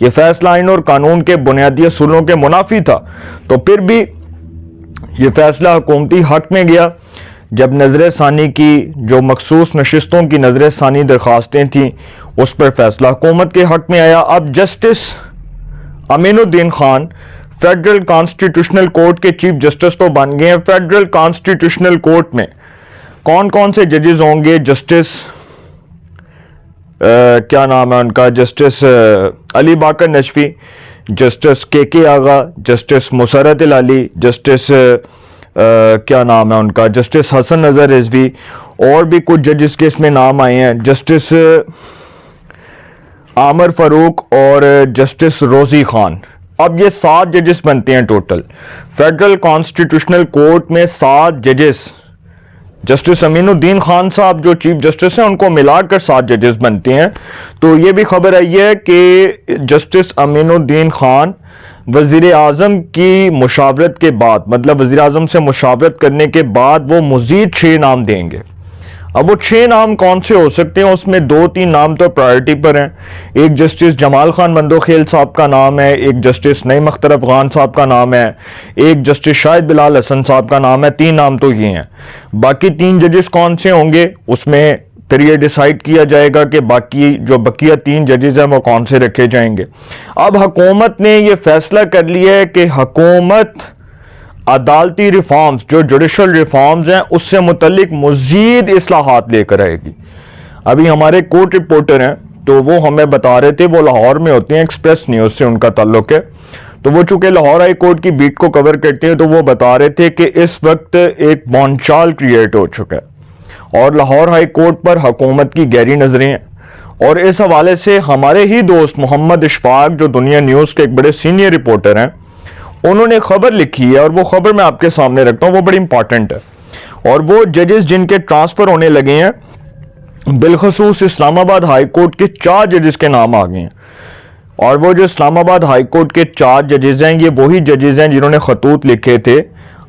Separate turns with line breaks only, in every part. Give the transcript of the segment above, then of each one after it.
یہ فیصلہ آئین اور قانون کے بنیادی اصولوں کے منافی تھا، تو پھر بھی یہ فیصلہ حکومتی حق میں گیا۔ جب نظر ثانی کی جو مخصوص نشستوں کی نظر ثانی درخواستیں تھیں اس پر فیصلہ حکومت کے حق میں آیا۔ اب جسٹس امین الدین خان فیڈرل کانسٹیٹیوشنل کورٹ کے چیف جسٹس تو بن گئے ہیں۔ فیڈرل کانسٹیٹیوشنل کورٹ میں کون کون سے ججز ہوں گے؟ جسٹس کیا نام ہے ان کا، جسٹس علی باقر نجفی، جسٹس کے آغا، جسٹس مسرت العلی، جسٹس کیا نام ہے ان کا، جسٹس حسن نظر رضوی، اور بھی کچھ ججز کے اس میں نام آئے ہیں، جسٹس عامر فاروق اور جسٹس روزی خان۔ اب یہ 7 ججز بنتے ہیں ٹوٹل فیڈرل کانسٹیٹیوشنل کورٹ میں۔ 7 ججز، جسٹس امین الدین خان صاحب جو چیف جسٹس ہیں ان کو ملا کر 7 ججز بنتے ہیں۔ تو یہ بھی خبر آئی ہے کہ جسٹس امین الدین خان وزیر اعظم کی مشاورت کے بعد، مطلب وزیر اعظم سے مشاورت کرنے کے بعد وہ مزید 6 نام دیں گے۔ اب وہ 6 نام کون سے ہو سکتے ہیں؟ اس میں 2-3 نام تو پرائرٹی پر ہیں۔ ایک جسٹس جمال خان مندوخیل صاحب کا نام ہے، ایک جسٹس نعیم اختر افغان صاحب کا نام ہے، ایک جسٹس شاہد بلال حسن صاحب کا نام ہے۔ 3 نام تو یہ ہیں۔ باقی 3 ججز کون سے ہوں گے اس میں پھر یہ ڈیسائیڈ کیا جائے گا کہ باقی جو بقیہ 3 ججز ہیں وہ کون سے رکھے جائیں گے۔ اب حکومت نے یہ فیصلہ کر لیا ہے کہ حکومت عدالتی ریفارمز، جو جوڈیشل ریفارمز ہیں، اس سے متعلق مزید اصلاحات لے کر آئے گی۔ ابھی ہمارے کورٹ رپورٹر ہیں تو وہ ہمیں بتا رہے تھے، وہ لاہور میں ہوتے ہیں، ایکسپریس نیوز سے ان کا تعلق ہے، تو وہ چونکہ لاہور ہائی کورٹ کی بیٹ کو کور کرتے ہیں تو وہ بتا رہے تھے کہ اس وقت ایک بونچال کریٹ ہو چکا ہے اور لاہور ہائی کورٹ پر حکومت کی گہری نظریں ہیں۔ اور اس حوالے سے ہمارے ہی دوست محمد اشفاق جو دنیا نیوز کے ایک بڑے سینئر رپورٹر ہیں، انہوں نے خبر لکھی ہے اور وہ خبر میں آپ کے سامنے رکھتا ہوں، وہ بڑی امپورٹنٹ ہے۔ اور وہ ججز جن کے ٹرانسفر ہونے لگے ہیں، بالخصوص اسلام آباد ہائی کورٹ کے 4 ججز کے نام آ گئے ہیں۔ اور وہ جو اسلام آباد ہائی کورٹ کے 4 ججز ہیں، یہ وہی ججز ہیں جنہوں نے خطوط لکھے تھے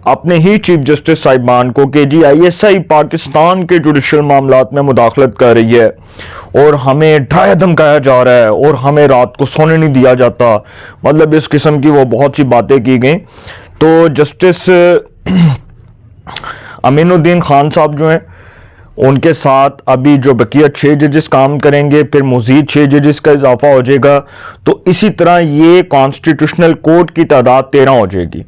اپنے ہی چیف جسٹس صاحبان کو کہ جی ISI پاکستان کے جوڈیشل معاملات میں مداخلت کر رہی ہے اور ہمیں ڈرایا دھمکایا جا رہا ہے اور ہمیں رات کو سونے نہیں دیا جاتا، مطلب اس قسم کی وہ بہت سی باتیں کی گئیں۔ تو جسٹس امین الدین خان صاحب جو ہیں ان کے ساتھ ابھی جو بقیہ 6 ججز کام کریں گے، پھر مزید 6 ججز کا اضافہ ہو جائے گا، تو اسی طرح یہ کانسٹیٹیوشنل کورٹ کی تعداد 13 ہو جائے گی۔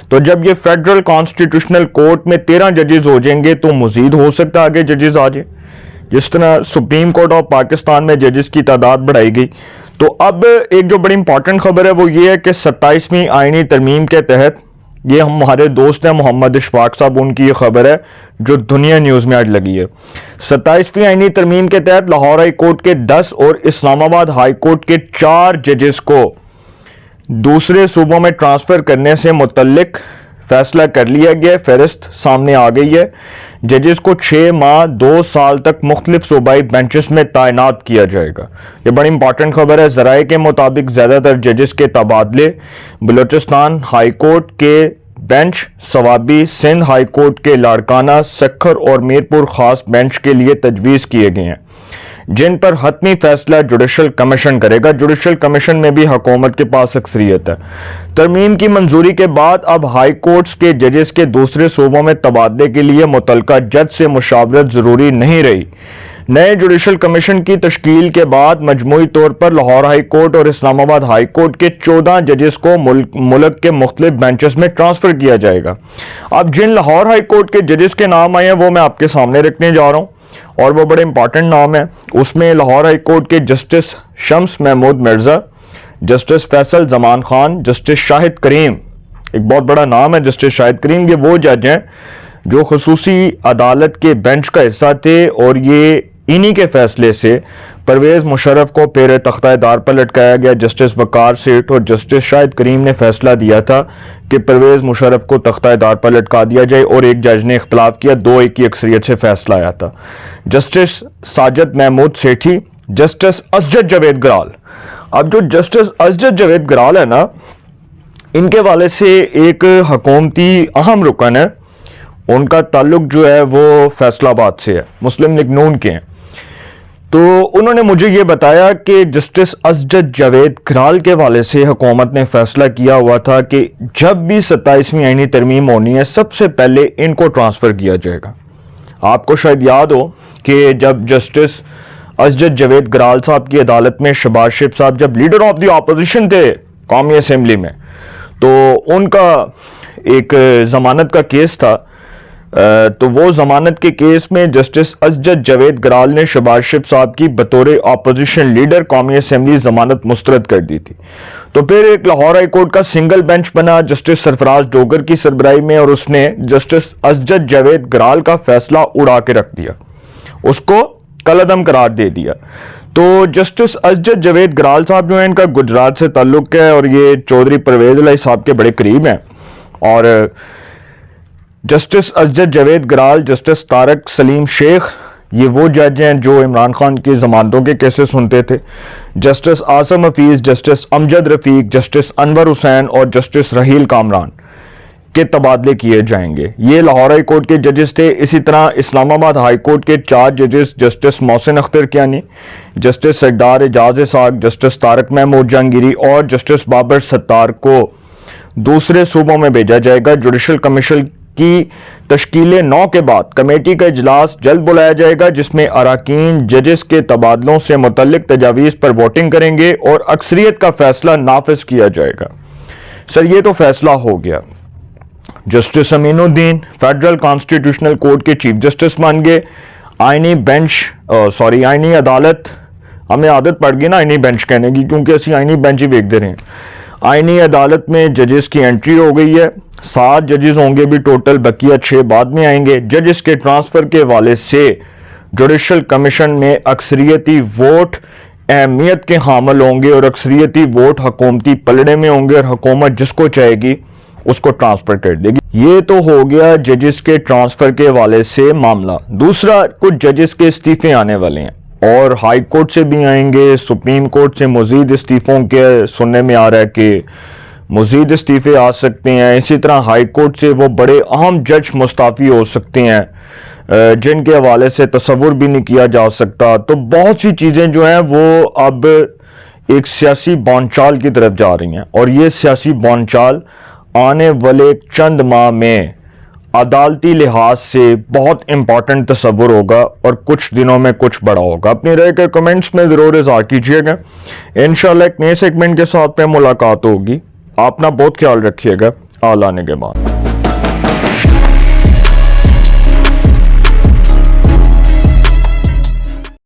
تو جب یہ فیڈرل کانسٹیٹیوشنل کورٹ میں 13 ججز ہو جائیں گے تو مزید ہو سکتا ہے آگے ججز آ جائیں، جس طرح سپریم کورٹ آف پاکستان میں ججز کی تعداد بڑھائی گئی۔ تو اب ایک جو بڑی امپورٹنٹ خبر ہے وہ یہ ہے کہ 27ویں آئینی ترمیم کے تحت، یہ ہمارے دوست ہیں محمد اشفاق صاحب، ان کی یہ خبر ہے جو دنیا نیوز میں آج لگی ہے، 27ویں آئینی ترمیم کے تحت لاہور ہائی کورٹ کے 10 اور اسلام آباد ہائی کورٹ کے 4 ججز کو دوسرے صوبوں میں ٹرانسفر کرنے سے متعلق فیصلہ کر لیا گیا ہے۔ فہرست سامنے آ گئی ہے۔ ججز کو 6 ماہ 2 سال تک مختلف صوبائی بینچز میں تعینات کیا جائے گا۔ یہ بڑی امپورٹنٹ خبر ہے۔ ذرائع کے مطابق زیادہ تر ججز کے تبادلے بلوچستان ہائی کورٹ کے bench, Swabi Sindh high court کے لاڑکانہ، سکھر اور میرپور خاص بینچ کے لیے تجویز کیے گئے ہیں، جن پر حتمی فیصلہ جوڈیشل کمیشن کرے گا۔ جوڈیشل کمیشن میں بھی حکومت کے پاس اکثریت ہے۔ ترمیم کی منظوری کے بعد اب ہائی کورٹس کے ججز کے دوسرے صوبوں میں تبادلے کے لیے متعلقہ جج سے مشاورت ضروری نہیں رہی۔ نئے جوڈیشل کمیشن کی تشکیل کے بعد مجموعی طور پر لاہور ہائی کورٹ اور اسلام آباد ہائی کورٹ کے 14 ججز کو ملک کے مختلف بینچز میں ٹرانسفر کیا جائے گا۔ اب جن لاہور ہائی کورٹ کے ججز کے نام آئے ہیں وہ میں آپ کے سامنے رکھنے جا رہا ہوں اور وہ بڑے امپورٹنٹ نام ہیں۔ اس میں لاہور ہائی کورٹ کے جسٹس شمس محمود مرزا، جسٹس فیصل زمان خان، جسٹس شاہد کریم، ایک بہت بڑا نام ہے جسٹس شاہد کریم۔ یہ وہ جج ہیں جو خصوصی عدالت کے بینچ کا حصہ تھے اور یہ انہی کے فیصلے سے پرویز مشرف کو پیر تختہ دار پر لٹکایا گیا۔ جسٹس وقار سیٹھ اور جسٹس شاہد کریم نے فیصلہ دیا تھا کہ پرویز مشرف کو تختہ دار پر لٹکا دیا جائے اور ایک جج نے اختلاف کیا، 2-1 کی اکثریت سے فیصلہ آیا تھا۔ Justice Sajid Mahmood Sethi, justice Asjad Javed Ghural. اب جو جسٹس اسجد جاوید گرال ہے نا، ان کے والے سے ایک حکومتی اہم رکن ہے، ان کا تعلق جو ہے وہ فیصل آباد سے ہے، مسلم لیگ نون کے ہیں۔ تو انہوں نے مجھے یہ بتایا کہ جسٹس اسجد جاوید گرال کے حوالے سے حکومت نے فیصلہ کیا ہوا تھا کہ جب بھی 27ویں آئینی ترمیم ہونی ہے سب سے پہلے ان کو ٹرانسفر کیا جائے گا. آپ کو شاید یاد ہو کہ جب جسٹس اسجد جاوید گرال صاحب کی عدالت میں شہباز شریف صاحب جب لیڈر آف دی اپوزیشن تھے قومی اسمبلی میں، تو ان کا ایک ضمانت کا کیس تھا، تو وہ ضمانت کے کیس میں جسٹس اسجد جاوید گرال نے شہباز شریف صاحب کی بطور اپوزیشن لیڈر قومی اسمبلی ضمانت مسترد کر دی تھی. تو پھر ایک لاہور ہائی کورٹ کا سنگل بینچ بنا جسٹس سرفراز ڈوگر کی سربراہی میں، اور اس نے جسٹس اسجد جاوید گرال کا فیصلہ اڑا کے رکھ دیا، اس کو کالعدم قرار دے دیا. تو جسٹس اسجد جاوید گرال صاحب جو ہیں ان کا گجرات سے تعلق ہے، اور یہ چودھری پرویز الہی صاحب کے بڑے قریب ہیں. اور جسٹس اسجد جاوید گرال، جسٹس طارق سلیم شیخ، یہ وہ جج ہیں جو عمران خان کی ضمانتوں کے کیسز سنتے تھے. جسٹس عاصم حفیظ، جسٹس امجد رفیق، جسٹس انور حسین اور جسٹس رحیل کامران کے تبادلے کیے جائیں گے. یہ لاہور ہائی کورٹ کے ججز تھے. اسی طرح اسلام آباد ہائی کورٹ کے 4 ججز جسٹس محسن اختر کیانی، جسٹس سردار اعجاز اسحاق، جسٹس طارق محمود جہانگیری اور جسٹس بابر ستار کو دوسرے صوبوں میں بھیجا جائے گا. جوڈیشل کمیشن کی تشکیل 9 کے بعد کمیٹی کا اجلاس جلد بلایا جائے گا، جس میں اراکین ججز کے تبادلوں سے متعلق تجاویز پر ووٹنگ کریں گے اور اکثریت کا فیصلہ نافذ کیا جائے گا. سر یہ تو فیصلہ ہو گیا. جسٹس امین الدین فیڈرل کانسٹیٹیوشنل کورٹ کے چیف جسٹس بن گئے. آئینی عدالت، ہمیں عادت پڑ گئی نا آئینی بینچ کہنے کی، کیونکہ اسی آئینی بینچ ہی دیکھتے رہے ہیں. آئینی عدالت میں ججز کی انٹری ہو گئی ہے. 7 ججز ہوں گے بھی ٹوٹل، بقیہ 6 بعد میں آئیں گے. ججز کے ٹرانسفر کے حوالے سے جوڈیشل کمیشن میں اکثریتی ووٹ اہمیت کے حامل ہوں گے، اور اکثریتی ووٹ حکومتی پلڑے میں ہوں گے، اور حکومت جس کو چاہے گی اس کو ٹرانسفر کر دے گی. یہ تو ہو گیا ججز کے ٹرانسفر کے حوالے سے معاملہ. دوسرا، کچھ ججز کے استعفے آنے والے ہیں، اور ہائی کورٹ سے بھی آئیں گے. سپریم کورٹ سے مزید استعفوں کے سننے میں آ رہا ہے کہ مزید استعفے آ سکتے ہیں. اسی طرح ہائی کورٹ سے وہ بڑے اہم جج مستعفی ہو سکتے ہیں جن کے حوالے سے تصور بھی نہیں کیا جا سکتا. تو بہت سی چیزیں جو ہیں وہ اب ایک سیاسی بونچال کی طرف جا رہی ہیں، اور یہ سیاسی بونچال آنے والے چند ماہ میں عدالتی لحاظ سے بہت امپورٹنٹ تصور ہوگا، اور کچھ دنوں میں کچھ بڑا ہوگا. اپنی رائے کے کمنٹس میں ضرور اظہار کیجیے گا. انشاءاللہ ایک نئے سیگمنٹ کے ساتھ میں ملاقات ہوگی. آپ اپنا بہت خیال رکھیے گا. آل آنے کے بعد